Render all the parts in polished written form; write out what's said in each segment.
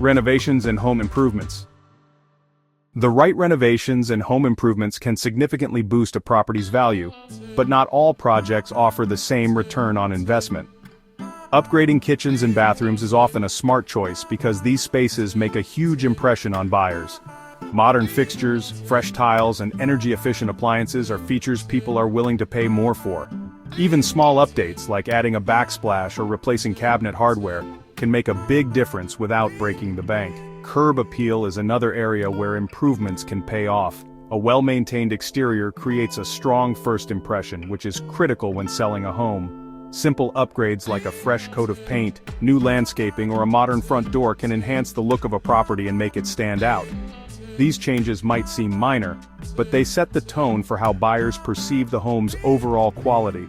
Renovations and home improvements. The right renovations and home improvements can significantly boost a property's value, but not all projects offer the same return on investment. Upgrading kitchens and bathrooms is often a smart choice because these spaces make a huge impression on buyers. Modern fixtures, fresh tiles, and energy-efficient appliances are features people are willing to pay more for. Even small updates like adding a backsplash or replacing cabinet hardware can make a big difference without breaking the bank. Curb appeal is another area where improvements can pay off. A well-maintained exterior creates a strong first impression, which is critical when selling a home. Simple upgrades like a fresh coat of paint, new landscaping, or a modern front door can enhance the look of a property and make it stand out. These changes might seem minor, but they set the tone for how buyers perceive the home's overall quality.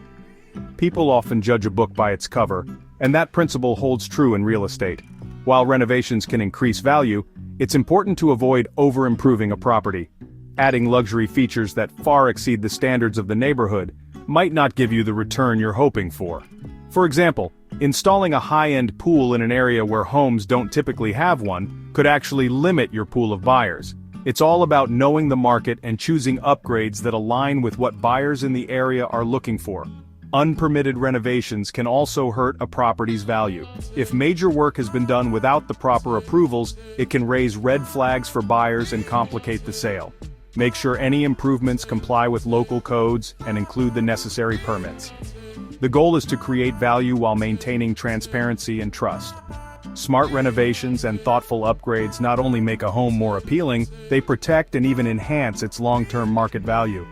People often judge a book by its cover, and that principle holds true in real estate. While renovations can increase value, it's important to avoid over-improving a property. Adding luxury features that far exceed the standards of the neighborhood might not give you the return you're hoping for. For example, installing a high-end pool in an area where homes don't typically have one could actually limit your pool of buyers. It's all about knowing the market and choosing upgrades that align with what buyers in the area are looking for. Unpermitted renovations can also hurt a property's value. If major work has been done without the proper approvals, it can raise red flags for buyers and complicate the sale. Make sure any improvements comply with local codes and include the necessary permits. The goal is to create value while maintaining transparency and trust. Smart renovations and thoughtful upgrades not only make a home more appealing, they protect and even enhance its long-term market value.